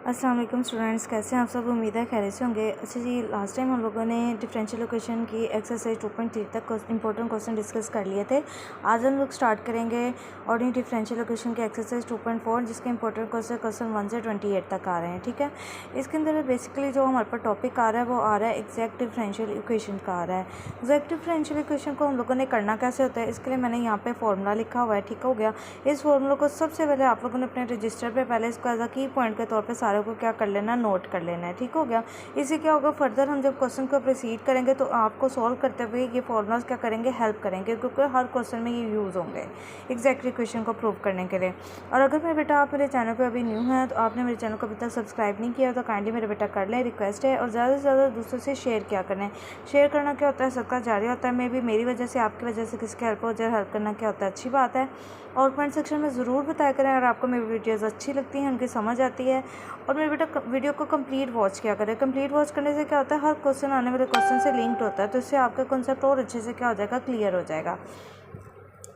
अस्सलाम वालेकुम स्टूडेंट्स, कैसे हैं आप सब। उम्मीद है खैरियत से होंगे। अच्छा जी, लास्ट टाइम हम लोगों ने डिफरेंशियल इक्वेशन की एक्सरसाइज 2.3 तक इंपॉर्टेंट क्वेश्चन डिस्कस कर लिए थे। आज हम लोग स्टार्ट करेंगे ऑर्डिनरी डिफरेंशियल इक्वेशन की एक्सरसाइज 2.4, जिसके इंपॉर्टेंट क्वेश्चन 1 से 28 तक आ रहे हैं। ठीक है, इसके अंदर बेसिकली जो हमारे पास टॉपिक आ रहा है वो आ रहा है एग्जैक्ट डिफरेंशियल इक्वेशन का आ रहा है। एग्जैक्ट डिफरेंशियल इक्वेशन को हम लोगों ने करना कैसे होता है, इसके लिए मैंने यहाँ पे फॉर्मूला लिखा हुआ है। ठीक हो गया। इस फॉर्मूला को सबसे पहले आप लोगों ने अपने रजिस्टर पे पहले इसको एज अ की पॉइंट के तौर पे सारे को क्या कर लेना, नोट कर लेना है। ठीक हो गया। इससे क्या होगा, फर्दर हम जब क्वेश्चन को प्रोसीड करेंगे तो आपको सॉल्व करते हुए ये फॉर्मूलाज क्या करेंगे, हेल्प करेंगे, क्योंकि हर क्वेश्चन में ये यूज़ होंगे एग्जैक्ट इक्वेशन को प्रूव करने के लिए। और अगर मेरे बेटा आप मेरे चैनल पर अभी न्यू हैं तो आपने मेरे चैनल को अभी तक सब्सक्राइब नहीं किया तो काइंडली मेरे बेटा कर लें, रिक्वेस्ट है। और ज़्यादा से ज़्यादा दूसरों से शेयर क्या करें। शेयर करना क्या होता है, सबका जारी होता है। मे भी मेरी वजह से, आपकी वजह से किसकी हेल्प हो जाए, हेल्प करना क्या होता है, अच्छी बात है। और कमेंट सेक्शन में ज़रूर बताया करें अगर आपको मेरी वीडियोज़ अच्छी लगती हैं, उनकी समझ आती है। और मेरे बेटा वीडियो को कंप्लीट वॉच किया करें। कंप्लीट वॉच करने से क्या होता है, हर क्वेश्चन आने वाले क्वेश्चन से लिंक्ड होता है, तो इससे आपका कॉन्सेप्ट और अच्छे से क्या हो जाएगा, क्लियर हो जाएगा।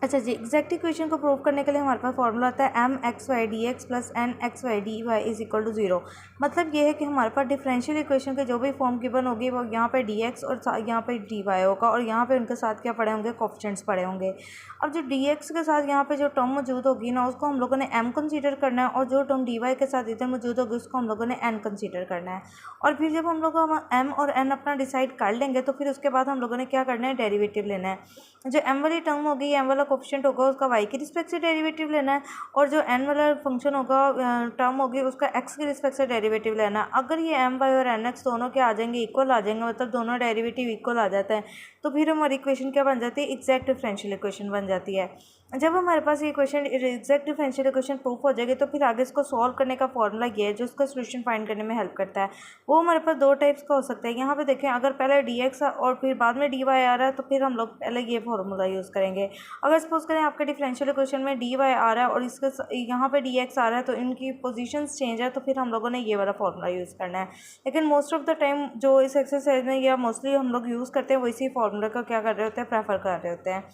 अच्छा जी, एग्जैक्ट इक्वेशन को प्रूव करने के लिए हमारे पास फॉर्मूला आता है M x y d x plus N x y d Y is equal to 0। मतलब ये है कि हमारे पास डिफरेंशियल इक्वेशन के जो भी फॉर्म गिवन होगी वो यहाँ पे डी एक्स और यहाँ पे डी वाई होगा, और यहाँ पे उनके साथ क्या पड़े होंगे, कोफिशिएंट्स पड़े होंगे। अब जो डी एक्स के साथ यहाँ पे जो टर्म मौजूद होगी ना, उसको हम लोगों ने एम कंसीडर करना है, और जो टर्म डी वाई के साथ इधर मौजूद होगी उसको हम लोगों ने एन कंसीडर करना है। और फिर जब हम लोग एम और एन अपना डिसाइड कर लेंगे तो फिर उसके बाद हम लोगों ने क्या करना है, डेरिवेटिव लेना है। जो एम वाली टर्म होगी, एम वाला कोफिशिएंट होगा, उसका वाई के रिस्पेक्ट से डेरिवेटिव लेना है। और जो एन वाला फंक्शन होगा, टर्म होगी, उसका एक्स के रिस्पेक्ट से डेरिवेटिव लेना है। अगर ये एम वाई और एन एक्स दोनों के आ जाएंगे, इक्वल आ जाएंगे, मतलब दोनों डेरिवेटिव इक्वल आ जाता है, तो फिर हमारी इक्वेशन क्या बन जाती है, एग्जैक्ट डिफरेंशियल इक्वेशन बन जाती है। जब हमारे पास ये equation exact differential equation proof हो जाएगी तो फिर आगे इसको सॉल्व करने का फॉर्मूला ये है जो इसका सोल्यूशन फाइंड करने में हेल्प करता है। वो हमारे पास दो टाइप्स का हो सकता है। यहाँ पे देखें, अगर पहले डी एक्स और फिर बाद में डी वाई आ रहा है तो फिर हम लोग पहले ये फॉर्मूला यूज़ करेंगे। अगर सपोज करें आपके डिफरेंशियल इक्वेशन में डी वाई आ रहा है और इसके यहाँ पे डी एक्स आ रहा है, तो इनकी पोजीशंस चेंज है, तो फिर हम लोगों ने ये वाला फॉर्मूला यूज़ करना है। लेकिन मोस्ट ऑफ द टाइम जो इस एक्सरसाइज में या मोस्टली हम लोग यूज़ करते हैं वो इसी फॉर्मूला का क्या कर रहे होते हैं, प्रेफर कर रहे होते हैं।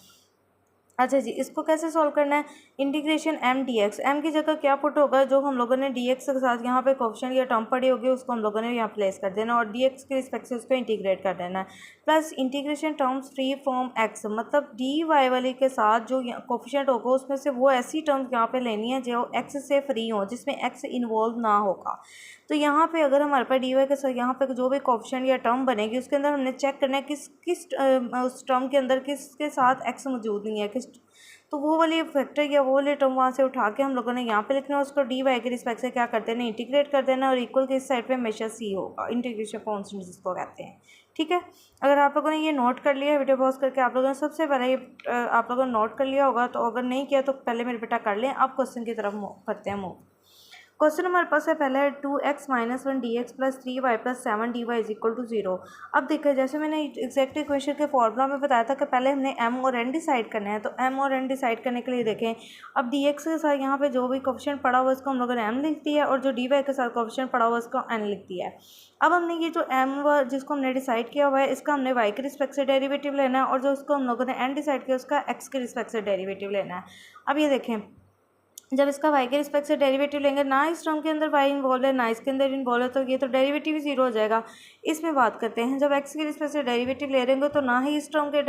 अच्छा जी, इसको कैसे सॉल्व करना है, integration M D x, M की जगह क्या पुट होगा, जो हम लोगों ने डी एक्स के साथ यहाँ पे कोफिशिएंट या टर्म पड़ी होगी उसको हम लोगों ने यहाँ प्लेस कर देना और डी एक्स के रिस्पेक्ट से उसको इंटीग्रेट कर देना है। Plus integration terms free from x, मतलब डी वाई वाली के साथ जो कोफिशिएंट होगा उसमें से वो ऐसी टर्म्स यहाँ पे लेनी है जो एक्स से फ्री हो, जिसमें एक्स इन्वॉल्व ना होगा। तो यहाँ पे अगर हमारे पास डी वाई के साथ यहाँ पे जो भी कोफिशिएंट या टर्म बनेगी उसके अंदर हमने चेक करना है किस किस उस टर्म के अंदर किसके साथ एक्स मौजूद नहीं है, किस, तो वो वाली फैक्टर या वो वाली टर्म वहाँ से उठा के हम लोगों ने यहाँ पे लिखना है, उसको डी वाई के रिस्पेक्ट से क्या कर देना, इंटीग्रेट कर देना, और इक्वल के इस साइड पे हमेशा सी होगा, इंटीग्रेशन कांस्टेंट जिसको कहते हैं। ठीक है, अगर आप लोगों ने ये नोट कर लिया, वीडियो पॉज करके आप लोगों ने सबसे पहले ये आप लोगों ने नोट कर लिया होगा, तो अगर नहीं किया तो पहले मेरे बेटा कर लें। अब क्वेश्चन की तरफ करते हैं मूव। क्वेश्चन हमारे पास है पहला है 2x minus 1 d x plus 3y plus 7 d Y is equal to 0। अब देखिए, जैसे मैंने एग्जैक्ट इक्वेशन के फॉर्मूला में बताया था कि पहले हमने m और n डिसाइड करना है, तो m और n डिसाइड करने के लिए देखें, अब dx के साथ यहाँ पे जो भी कोफिशिएंट पड़ा हुआ उसको हम लोगों ने m लिख दिया है, और जो dy के साथ कोफिशिएंट पड़ा हुआ उसको n लिख दिया है। अब हमने ये जो m जिसको हमने डिसाइड किया हुआ है इसका हमने y के रिस्पेक्ट से डेरिवेटिव लेना है, और जो उसको हम लोगों ने n डिसाइड किया उसका x के रिस्पेक्ट से डेरिवेटिव लेना है। अब ये देखें, जब इसका y के रिस्पेक्ट से डेरिवेटिव लेंगे, ना इस टर्म के अंदर y इन्वॉल्व है ना इसके अंदर इन्वॉल्व है, तो ये तो डेरिवेटिव ही 0 हो जाएगा। इसमें बात करते हैं, जब x के रिस्पेक्ट से डेरिवेटिव ले रहेंगे तो ना ही इस टर्म के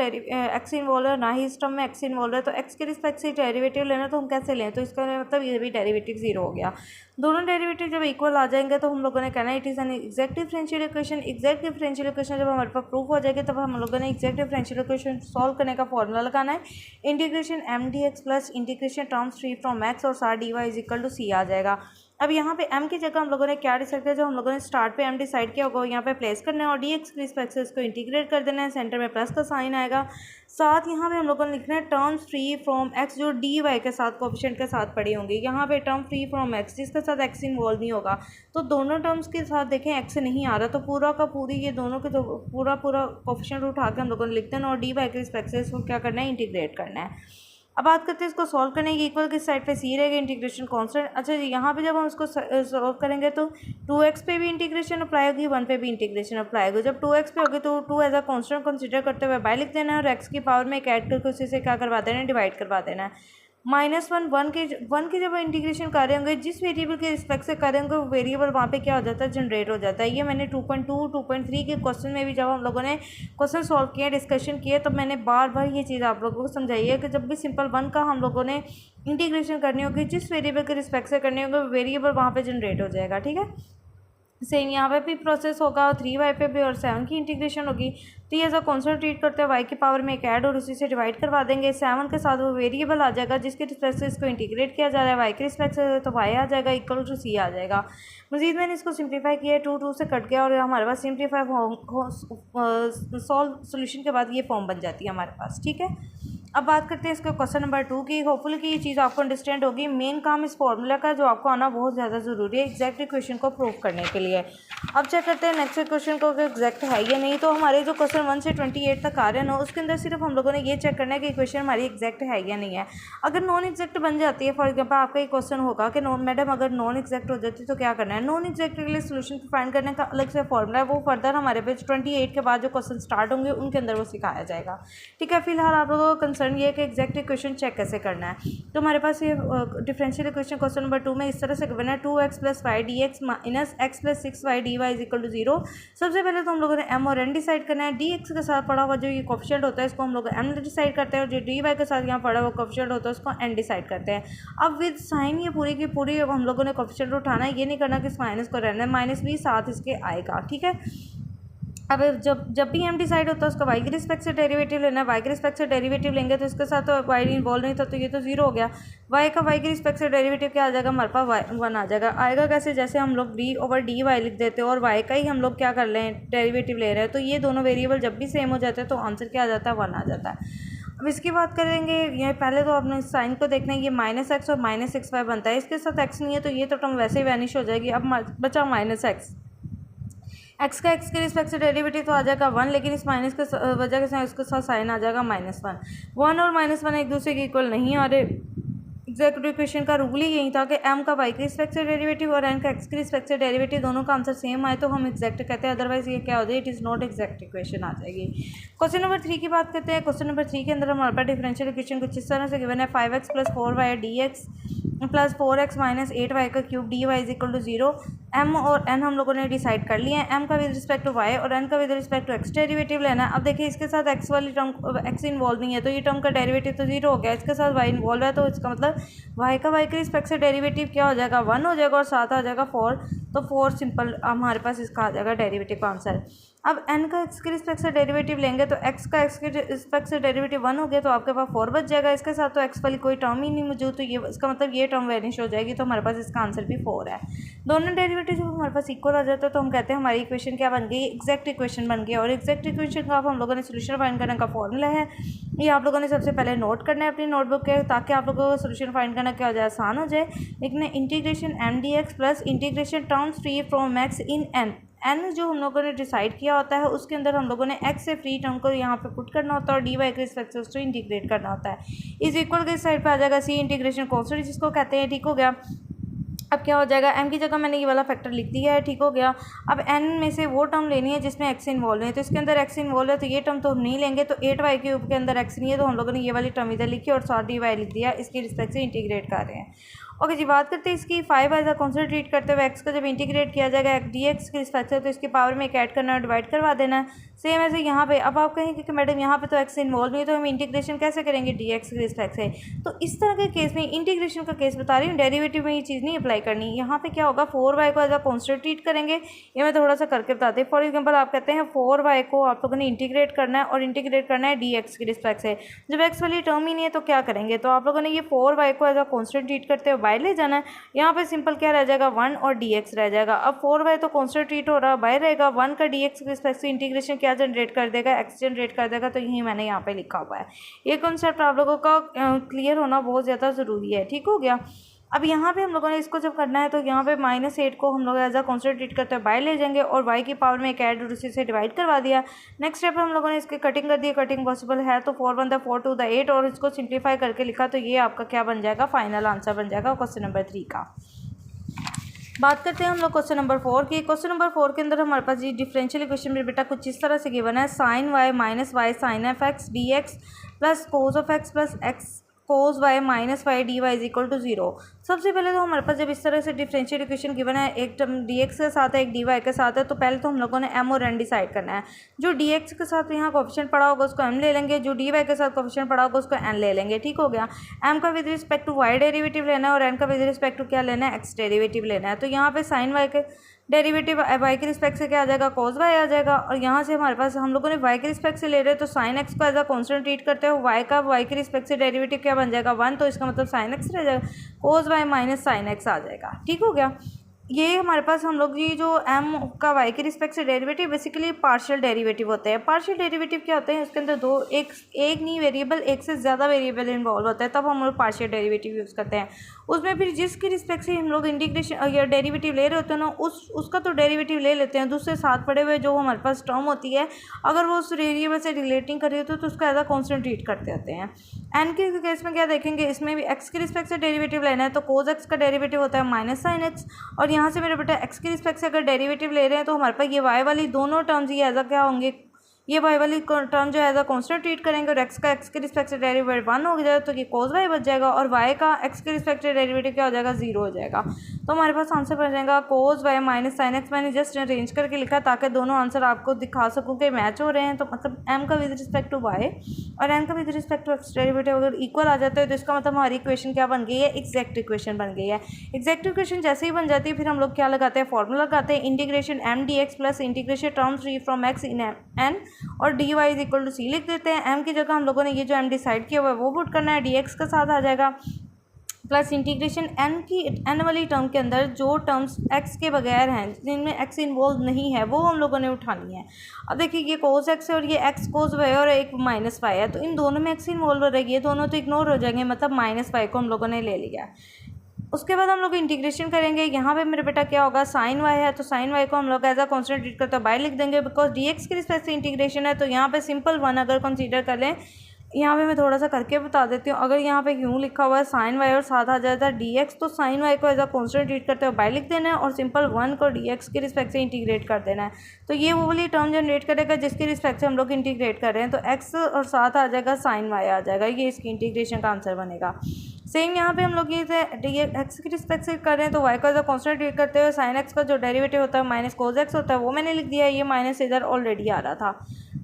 x इन्वॉल्व है ना ही इस टर्म में x इन्वॉल्व है, तो x के रिस्पेक्ट से डेरिवेटिव लेना तो हम कैसे लें, तो इसका मतलब ये भी डेरिवेटिव 0 हो गया। दोनों डेरिवेटिव जब इक्वल आ जाएंगे तो हम लोगों ने कहना है it is an exact differential equation. Exact differential equation जब हमारे पास प्रूफ हो जाएगी तब हम लोगों ने एग्जैक्ट डिफरेंशियल इक्वेशन सॉल्व करने का फॉर्मूला लगाना है, integration M D x plus integration terms free from X और सार D Y is equal to C आ जाएगा। अब यहाँ पे m की जगह हम लोगों ने क्या डिसाइड किया, जो हम लोगों ने स्टार्ट पे m डिसाइड किया होगा यहाँ पे प्लेस करना है, और dx के रिस्पेक्ट से इसको इंटीग्रेट कर देना है, सेंटर में प्लस का साइन आएगा। साथ यहाँ पे हम लोगों ने लिखना है टर्म्स फ्री फ्रॉम x, जो डी वाई के साथ कोफिशिएंट के साथ पड़ी होंगी। यहाँ पे टर्म फ्री फ्रॉम x जिसके साथ x इन्वॉल्व नहीं होगा, तो दोनों टर्म्स के साथ देखें x नहीं आ रहा, तो पूरा का पूरी ये दोनों के पूरा कोफिशिएंट उठा के हम लोगों ने लिख देना, और डी वाई के रिस्पेक्ट से इसको क्या करना है, इंटीग्रेट करना है। अब बात करते हैं इसको सॉल्व करने की, इक्वल किस साइड पे सी रहेगा, इंटीग्रेशन कांस्टेंट। अच्छा जी, यहाँ पे जब हम इसको सॉल्व करेंगे तो 2x पे भी इंटीग्रेशन अप्लाई होगी, 1 पे भी इंटीग्रेशन अप्लाई होगी। जब 2x पे होगी तो 2 एज अ कांस्टेंट कंसीडर करते हुए बाय लिख देना है, और x की पावर में एक ऐड करके उसी से क्या करवा देना है, डिवाइड करवा देना है। -1 वन की जब इंटीग्रेशन कर रहे होंगे, जिस वेरिएबल के रिस्पेक्ट से कर रहे होंगे वो वेरिएबल वहाँ पे क्या हो जाता है, जनरेट हो जाता है। ये मैंने 2.2 2.3 के क्वेश्चन में भी जब हम लोगों ने क्वेश्चन सॉल्व किया, डिस्कशन किया, तब मैंने बार बार ये चीज़ आप लोगों को समझाई है कि जब भी सिंपल वन का हम लोगों ने इंटीग्रेशन करनी होगी, जिस वेरिएबल के रिस्पेक्ट से करनी होगी वेरिएबल वहाँ पे जनरेट हो जाएगा। ठीक है, सेम यहाँ पे भी प्रोसेस होगा, 3y पे भी, और 7 की इंटीग्रेशन होगी। तो ये ऐसा कॉन्सेप्ट ट्रीट करते हैं, y की पावर में एक ऐड और उसी से डिवाइड करवा देंगे। 7 के साथ वो वेरिएबल आ जाएगा जिसके रिस्पेक्ट से इसको इंटीग्रेट किया जा रहा है, y के रिस्पेक्ट से तो y आ जाएगा इक्वल टू c आ जाएगा। मजीद मैंने इसको सिंप्लीफाई किया है, 2 से कट गया और हमारे पास सिंप्लीफाई सॉल्व सोल्यूशन के बाद ये फॉर्म बन जाती है हमारे पास। ठीक है, अब बात करते हैं इसके क्वेश्चन नंबर 2 की। होपफुली कि ये चीज़ आपको अंडरस्टैंड होगी। मेन काम इस फॉर्मूला का जो आपको आना बहुत ज़्यादा ज़रूरी है एग्जैक्ट इक्वेशन को प्रूव करने के लिए। अब चेक करते हैं नेक्स्ट क्वेश्चन को कि एग्जैक्ट है या नहीं। तो हमारे जो क्वेश्चन 1 से 28 तक आ रहे हैं ना, उसके अंदर सिर्फ हम लोगों ने ये चेक करना है कि इक्वेशन हमारी एग्जैक्ट है या नहीं है। अगर नॉन एग्जैक्ट बन जाती है, फॉर एग्जाम्पल आपका एक क्वेश्चन होगा कि मैडम अगर नॉन एग्जैक्ट हो जाती है तो क्या करना है। नॉन एग्जैक्ट के लिए सोल्यूशन फाइंड करने का अलग से फॉर्मूला है, वो फर्दर हमारे पेज 28 के बाद जो क्वेश्चन स्टार्ट होंगे उनके अंदर वो सिखाया जाएगा। ठीक है, फिलहाल आप लोगों का कंसर्न ये है कि एग्जैक्ट इक्वेशन चेक कैसे करना है। तो हमारे पास ये डिफरेंशियल इक्वेशन क्वेश्चन नंबर 2 में इस तरह से गिवन है 2x + y dx - x + 6y dy = 0। सबसे पहले तो हम लोगों ने m और n डिसाइड करना है। dx के साथ पड़ा हुआ जो ये कोफिशिएंट होता है इसको हम लोग m डिसाइड करते हैं, और जो dy के साथ यहाँ पड़ा हुआ कोफिशिएंट होता है उसको n डिसाइड करते हैं। अब विद साइन ये पूरी की पूरी अब हम लोगों ने कोफिशिएंट उठाना है, ये नहीं करना कि इस माइनस को रहना है, माइनस भी साथ इसके आएगा। ठीक है, अब जब भी m डिसाइड होता है उसका y के रिस्पेक्ट से डेरिवेटिव लेना है। y के रिस्पेक्ट से डेरिवेटिव लेंगे तो इसके साथ तो y इन्वॉल्व नहीं था तो ये तो 0 हो गया। y का y के रिस्पेक्ट से डेरिवेटिव क्या आ जाएगा, हमारे पास 1 आ जाएगा। आएगा कैसे, जैसे हम लोग d/dy लिख देते हैं और y का ही हम लोग क्या कर लें, डेरिवेटिव ले रहे हैं, तो ये दोनों वेरिएबल जब भी सेम हो जाते हैं तो आंसर क्या आ जाता है, 1 आ जाता है। अब इसकी बात करेंगे, ये पहले तो आपने साइन को देखना है, ये -x और -6y बनता है, इसके साथ x नहीं है तो ये तो टर्म वैसे ही वैनिश हो जाएगी। अब बचा -x, x का x के रिस्पेक्ट से डेरिवेटिव तो आ जाएगा 1, लेकिन इस माइनस के वजह से इसके साथ साइन आ जाएगा -1। 1 और -1 एक दूसरे के इक्वल नहीं आ रहे। एग्जैक्ट इक्वेशन का रूल ही यही था कि m का y के रिस्पेक्ट से डेरिवेटिव और n का x के रिस्पेक्ट से डेरिवेटिव दोनों का आंसर सेम आए तो हम एग्जैक्ट कहते हैं, अदरवाइज ये क्या हो जाए, it is not exact equation आ जाएगी। क्वेश्चन नंबर 3 की बात करते हैं। क्वेश्चन नंबर 3 के अंदर हमारे पास डिफरेंशियल इक्वेशन कुछ इस तरह से गिवन है 5x + 4y dx + 4x - 8y का क्यूब dy = 0। m और n हम लोगों ने डिसाइड कर लिया है। m का विद रिस्पेक्ट टू y और n का with respect to x derivative लेना है। अब देखिए इसके साथ x वाली टर्म x इन्वॉल्व नहीं है तो ये टर्म का डेरिवेटिव तो 0 हो गया, इसके साथ y इन्वॉल्व है तो इसका मतलब y का y के रिस्पेक्ट से डेरिवेटिव क्या हो जाएगा, 1 हो जाएगा और साथ आ जाएगा 4, तो 4 सिंपल हमारे पास इसका आ जाएगा डेरिवेटिव का आंसर। अब n का x के रिस्पेक्ट से डेरिवेटिव लेंगे तो x का x के रिस्पेक्ट से डेरिवेटिव 1 हो गया तो आपके पास 4 बच जाएगा। इसके साथ तो x वाली कोई टर्म ही नहीं मौजूद, तो ये इसका मतलब ये टर्म वैनिश हो जाएगी, तो हमारे पास इसका आंसर भी 4 है। दोनों डेरिवेटिव जब हमारे पास इक्वल आ जाता है तो हम कहते हैं हमारी इक्वेशन क्या बन गई, एग्जैक्ट इक्वेशन बन गई। और एग्जैक्ट इक्वेशन का हम लोगों ने सोल्यूशन फाइंड करने का फॉर्मूला है, ये आप लोगों ने सबसे पहले नोट करना है अपनी नोटबुक के, ताकि आप लोगों को सोल्यूशन फाइंड करना क्या हो जाए, आसान हो जाए। लिखना integration m/dx plus integration terms free from x in n जो हम लोगों ने डिसाइड किया होता है उसके अंदर हम लोगों ने x से फ्री टर्म को यहाँ पे पुट करना होता है और dy के रिस्पेक्ट से उसको इंटीग्रेट करना होता है। इस इक्वल के साइड पे आ जाएगा c इंटीग्रेशन कॉन्स्टेंट जिसको कहते हैं। ठीक हो गया, अब क्या हो जाएगा, m की जगह मैंने ये वाला फैक्टर लिख दिया है। ठीक हो गया, अब n में से वो टर्म लेनी है जिसमें x इन्वॉल्व है, तो इसके अंदर x इन्वॉल्व है तो ये टर्म तो हम नहीं लेंगे, तो 8y क्यूब के अंदर x नहीं है तो हम लोगों ने ये वाली टर्म इधर लिखी और साथ dy लिख दिया, इसके रिस्पेक्ट से इंटीग्रेट कर रहे हैं। ओके जी, बात करते हैं इसकी 5 एज अ कॉन्स्टेंट ट्रीट करते हुए x को जब इंटीग्रेट किया जाएगा dx के रिस्पेक्ट से तो इसकी पावर में एक ऐड करना है, डिवाइड करवा देना है। सेम ऐसे यहाँ पे, अब आप कहेंगे कि मैडम यहाँ पे तो x इन्वॉल्व नहीं है तो हम इंटीग्रेशन कैसे करेंगे dx के रिस्पेक्ट से, तो इस तरह के केस में इंटीग्रेशन का केस बता रही हूँ, डेरिवेटिव में ये चीज़ नहीं अप्लाई करनी। यहाँ पे क्या होगा, 4y को एज अ कॉन्स्टेंट ट्रीट करेंगे, ये मैं थोड़ा सा करके बताते हैं। फॉर एग्जाम्पल आप कहते हैं 4y को आप लोगों ने इंटीग्रेट करना है और इंटीग्रेट करना है dx के रिस्पेक्ट से, जब x वाली टर्म ही नहीं है तो क्या करेंगे, तो आप लोगों ने ये 4y को एज अ कॉन्स्टेंट ट्रीट करते हुए बाय ले जाना है। यहाँ पे सिंपल क्या रह जाएगा, 1 और dx रह जाएगा। अब 4y तो कॉन्स्टेंट ट्रीट हो रहा बाय रहेगा, 1 का dx के रिस्पेक्ट से इंटीग्रेशन क्या जनरेट कर देगा, x जनरेट कर देगा, तो यही मैंने यहाँ पे लिखा हुआ है। ये कॉन्सेप्ट आप लोगों का क्लियर होना बहुत ज़्यादा ज़रूरी है। ठीक हो गया, अब यहाँ पे हम लोगों ने इसको जब करना है तो यहाँ पे -8 को हम लोग एज अ कॉन्स्टेंट ट्रीट करते हुए बाय ले जाएंगे और y की पावर में एक ऐड और उसी से डिवाइड करवा दिया। नेक्स्ट स्टेप हम लोगों ने इसकी कटिंग कर दी, कटिंग पॉसिबल है तो 4 1 4 2 8 और इसको सिंप्लीफाई करके लिखा, तो ये आपका क्या बन जाएगा, फाइनल आंसर बन जाएगा क्वेश्चन नंबर 3 का। बात करते हैं हम लोग क्वेश्चन नंबर 4 की। क्वेश्चन नंबर 4 के अंदर हमारे पास ये डिफरेंशियल इक्वेशन में बेटा कुछ इस तरह से गिवन है, sin y - y sin f x dx plus cos of x plus x cos y minus y d Y is equal to 0। सबसे पहले तो हमारे पास जब इस तरह से डिफरेंशियल इक्वेशन गिवन है, एक टर्म डी एक्स के साथ है, एक डी वाई के साथ है, तो पहले तो हम लोगों ने एम और एन डिसाइड करना है। जो डी एक्स के साथ यहाँ कोएफिशिएंट पड़ा होगा उसको एम ले लेंगे, जो डी वाई के साथ कोएफिशिएंट पड़ा होगा उसको एन ले लेंगे। ठीक हो गया। एम का with respect to y derivative लेना है और एन का विद रिस्पेक्ट टू क्या लेना है, एक्स डेरिवेटिव लेना है। तो यहाँ पे साइन वाई के डेरिवेटिव वाई के रिस्पेक्ट से क्या आ जाएगा, कॉस वाई आ जाएगा। और यहाँ से हमारे पास हम लोगों ने वाई के रिस्पेक्ट से ले रहे हैं तो साइन एक्स को एज अ कॉन्स्टेंट ट्रीट करते हो, वाई का वाई के रिस्पेक्ट से डेरिवेटिव क्या बन जाएगा 1, तो इसका मतलब साइन एक्स रह जाएगा, कोस वाई माइनस साइन एक्स आ जाएगा। ठीक हो गया। ये हमारे पास हम लोग ये जो एम का वाई के रिस्पेक्ट से डेरिवेटिव बेसिकली पार्शियल डेरिवेटिव होते हैं। पार्शियल डेरिवेटिव क्या होते हैं, उसके अंदर दो एक नहीं वेरिएबल, एक से ज़्यादा वेरिएबल इन्वॉल्व होता है, तब हम लोग पार्शियल डेरिवेटिव यूज़ करते हैं। उसमें फिर जिसके रिस्पेक्ट से हम लोग इंटीग्रेशन या डेरिवेटिव ले रहे होते हैं ना, उसका तो डेरिवेटिव ले लेते हैं, दूसरे साथ पड़े हुए जो हमारे पास टर्म होती है, अगर वो उस वेरिएबल से रिलेटिंग कर रही होती है तो उसका एज अ कॉन्स्टेंट ट्रीट करते होते हैं। एन के केस में क्या देखेंगे, इसमें भी एक्स के रिस्पेक्ट से डेरिवेटिव लेना है, तो कोस एक्स का डेरिवेटिव होता है माइनस साइन एक्स। और यहाँ से मेरे बेटा एक्स के रिस्पेक्ट से अगर डेरिवेटिव ले रहे हैं तो हमारे पास ये वाई वाली दोनों टर्म्स ये एज अ क्या होंगे, ये वाई वाली टर्म जो है एज अ कॉन्स्टेंट ट्रीट करेंगे और एक्स का एक्स के रिस्पेक्ट से डेरिवेटिव 1 हो जाएगा तो ये कोस वाई बच जाएगा, और वाई का एक्स के रिस्पेक्ट से डेरिवेटिव क्या हो जाएगा, 0 हो जाएगा। तो हमारे पास आंसर बन जाएगा कोस वाई माइनस साइन एक्स। मैंने जस्ट अरेंज करके लिखा ताकि दोनों आंसर आपको दिखा सकूँ कि मैच हो रहे हैं। तो मतलब एम का विद रिस्पेक्ट टू वाई और एन का with respect to x derivative अगर इक्वल आ जाता है तो इसका मतलब हमारी इक्वेशन क्या बन गई है, एग्जैक्ट इक्वेशन बन गई है। एग्जैक्ट इक्वेशन जैसे ही बन जाती है फिर हम लोग क्या लगाते हैं, फॉर्मूला लगाते हैं, integration M D x plus integration term free from X in N और D Y is equal to C लिख देते हैं। एम की जगह हम लोगों ने ये जो एम डिसाइड किया हुआ है वो पुट करना है, डी एक्स के साथ आ जाएगा प्लस इंटीग्रेशन एन वाली टर्म के अंदर जो टर्म्स एक्स के बगैर हैं, जिनमें एक्स इन्वॉल्व नहीं है, वो हम लोगों ने उठानी है। अब देखिए ये कोस एक्स है और ये एक्स कोस वाई और एक माइनस वाई है, तो इन दोनों में एक्स इन्वॉल्व रहेगी, ये दोनों तो इग्नोर हो जाएंगे, मतलब माइनस वाई को हम लोगों ने ले लिया। उसके बाद हम लोग इंटीग्रेशन करेंगे। यहाँ पे मेरे बेटा क्या होगा, साइन वाई है तो साइन वाई को हम लोग एज अ कॉन्स्टेंट ट्रीट करते हैं, बाय लिख देंगे, बिकॉज डी एक्स के रिस्पेक्ट से इंटीग्रेशन है। तो यहाँ पे सिंपल 1 अगर कंसीडर कर लें, यहाँ पे मैं थोड़ा सा करके बता देती हूँ। अगर यहाँ पे यूँ लिखा हुआ है साइन वाई और साथ आ जाता है डी एक्स, तो साइन वाई को एज अ कॉन्स्टेंट ट्रीट करते हुए बाय लिख देना है और सिंपल 1 को डी एक्स के रिस्पेक्ट से इंटीग्रेट कर देना है। तो ये वो वाली टर्म जनरेट करेगा जिसके रिस्पेक्ट से हम लोग इंटीग्रेट कर रहे हैं, तो एक्स और साथ आ जाएगा साइन वाई आ जाएगा, ये इसकी इंटीग्रेशन का आंसर बनेगा। सेम यहाँ पे हम लोग ये एक्स के रिस्पेक्ट से कर रहे हैं तो वाई का जो कॉन्स्टेंट ट्रीट करते हुए साइन एक्स का जो डेरिवेटिव होता है माइनस कोस एक्स होता है वो मैंने लिख दिया है, ये माइनस इधर ऑलरेडी आ रहा था,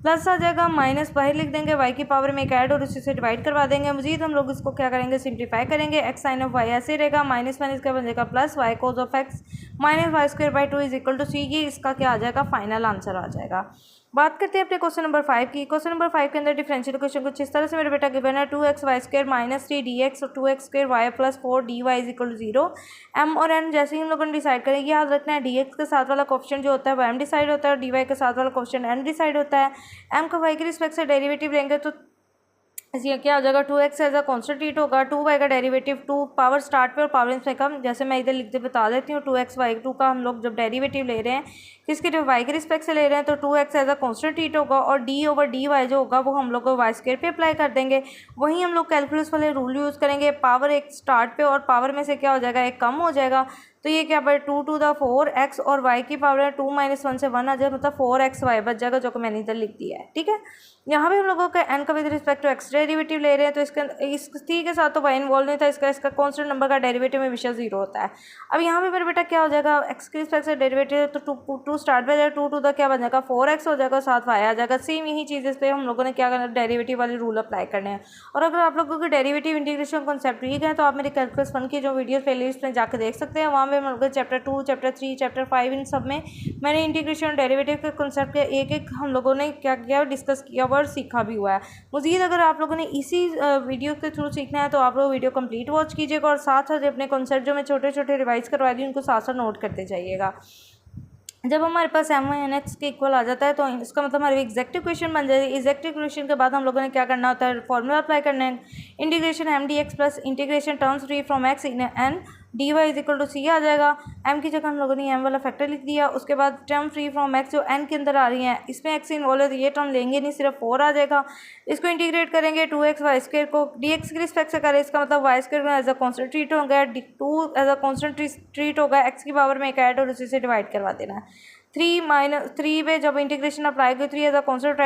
प्लस आ जाएगा, माइनस बाहर लिख देंगे, वाई की पावर में एक ऐड और उसी से डिवाइड करवा देंगे। मजीद हम लोग इसको क्या करेंगे, सिंप्लीफाई करेंगे, एक्स साइन ऑफ वाई ऐसे रहेगा, माइनस माइनस का बन जाएगा plus Y cos of X minus Y square by 2 is equal to C. ये इसका क्या आ जाएगा, फाइनल आंसर आ जाएगा। बात करते हैं अपने क्वेश्चन नंबर 5 की। क्वेश्चन नंबर 5 के अंदर डिफरेंशियल इक्वेशन कुछ इस तरह से मेरे बेटा गिवन है, 2x y square minus 3 d x और 2x square y plus 4 d Y is equal to 0। M और एन जैसे ही हम लोगों ने डिसाइड करेंगे, याद रखना है डी एक्स के साथ वाला कोएफिशिएंट जो होता है वो एम डिसाइड होता है और डी वाई के साथ वाला कोएफिशिएंट एन डिसाइड होता है। एम का वाई के रिस्पेक्ट से डेरिवेटिव लेंगे तो इसलिए क्या हो जाएगा, 2x as a constant treat होगा, 2y का डेरिवेटिव 2 पावर स्टार्ट पे और पावर में कम, जैसे मैं इधर लिख दे बता देती हूँ। 2x y 2 का हम लोग जब डेरिवेटिव ले रहे हैं किसके y के रिस्पेक्ट से ले रहे हैं तो 2x as a constant treat होगा और d ओवर डी वाई जो होगा वो हम लोग को वाई स्क्वायर पे अप्लाई कर देंगे। वहीं हम लोग कैलकुलस वाले रूल यूज़ करेंगे, पावर एक स्टार्ट पे और पावर में से क्या हो जाएगा, एक कम हो जाएगा, तो ये क्या पर 2 टू द 4x और y की पावर है 2 माइनस 1 से 1 आ जाए, मतलब 4xy बच जाएगा, जो कि मैंने इधर लिख दिया है। ठीक है, यहाँ पे हम लोगों का n का with respect to x derivative ले रहे हैं तो इस t के साथ तो y इन्वॉल्व नहीं था, इसका कॉन्स्टेंट नंबर का डेरिवेटिव में हमेशा 0 होता है। अब यहाँ पे मेरे बेटा क्या हो जाएगा, x के रिस्पेक्ट से डेरिवेटिव तो 2 स्टार्ट में जाएगा, 2 टू द क्या बन जाएगा 4x हो जाएगा, साथ y आ जाएगा। सेम यही चीज़ इस पर हम लोगों ने क्या करना, डेरिवेटिव वाले रूल अप्लाई करने हैं। और अगर आप लोगों को डेरिवेटिव इंटीग्रेशन कॉन्सेप्ट वीक है तो आप मेरे कैलकुलस 1 की जो वीडियो प्लेलिस्ट में जाकर देख सकते हैं, वहाँ पे हम लोग चैप्टर 2 चैप्टर 3 चैप्टर 5 इन सब में मैंने इंटीग्रेशन डेरिवेटिव के कॉन्सेप्ट के एक हम लोगों ने क्या किया, डिस्कस किया हुआ और सीखा भी हुआ है। मज़ीद अगर आप लोगों ने इसी वीडियो के थ्रू सीखना है तो आप लोग वीडियो कंप्लीट वॉच कीजिएगा और साथ साथ अपने कॉन्सेप्ट जो मैं छोटे छोटे रिवाइज करवा दी उनको साथ साथ नोट करते जाइएगा। जब हमारे पास एम वाई एन एक्स के इक्वल आ जाता है तो इसका मतलब हमारी एग्जैक्ट इक्वेशन बन जाती है। एग्जैक्ट इक्वेशन के बाद हम लोगों ने क्या करना होता है, फॉर्मूला अप्लाई करना है, integration M D x plus integration terms free from X in N D Y is equal to C आ जाएगा। एम की जगह हम लोगों ने एम वाला फैक्टर लिख दिया। उसके बाद टर्म फ्री फ्रॉम एक्स जो एन के अंदर आ रही हैं, इसमें एक्स इन्वॉल्व है तो ये टर्म लेंगे नहीं, सिर्फ 4 आ जाएगा। इसको इंटीग्रेट करेंगे 2x वाई स्क्वायर को डी एक्स के रिस्पेक्ट से करें, इसका मतलब y square as a constant treat होगा, 2 एज अ कॉन्स्टेंट ट्रीट होगा, एक्स की पावर में एक ऐड और उसी से डिवाइड करवा देना है। 3 पे जब इंटीग्रेशन अप्लाई करें 3 एज अ कॉन्स्टेंट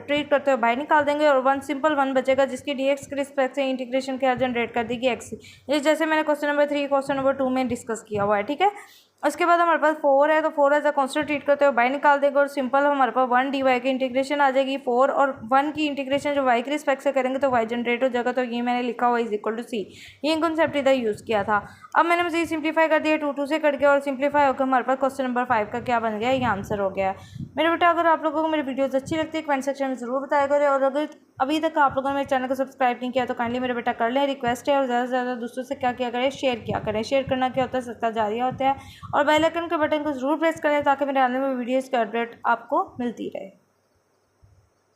ट्रीट करते हुए बाई निकाल देंगे और 1 सिंपल 1 बचेगा जिसकी dx के रिस्पेक्ट से इंटीग्रेशन क्या जनरेट कर देगी x। ये जैसे मैंने क्वेश्चन नंबर 3 क्वेश्चन नंबर 2 में डिस्कस किया हुआ है, ठीक है। उसके बाद हमारे पास 4 है, तो 4 एज अ कॉन्स्टेंट ट्रीट करते हुए बाई निकाल देंगे और सिंपल हमारे पास 1 dy की इंटीग्रेशन आ जाएगी। 4 और 1 की इंटीग्रेशन जो y के रिस्पेक्ट से करेंगे तो y जनरेट हो जाएगा। तो ये मैंने लिखा हुआ इज इक्वल टू सी, ये कंसेप्ट इधर यूज़ किया था। अब मैंने मज़ीद सिंप्लीफाई कर दिया, 2 से कट गया और सिंप्लीफाई होकर हमारे पास क्वेश्चन नंबर 5 का क्या बन गया, ये आंसर हो गया। मेरे बेटा अगर आप लोगों को मेरी वीडियोस अच्छी लगती है कमेंट सेक्शन में ज़रूर बताया करें, और अगर अभी तक आप लोगों ने मेरे चैनल को सब्सक्राइब नहीं किया तो काइंडली मेरे बेटा कर लें, रिक्वेस्ट है। और ज़्यादा से ज़्यादा दूसरों से क्या किया करें, शेयर किया करें। शेयर करना क्या होता है, सदका जारिया होता है। और बेल आइकन के बटन को ज़रूर प्रेस करें ताकि मेरे आने वाली वीडियोज़ की अपडेट आपको मिलती रहे।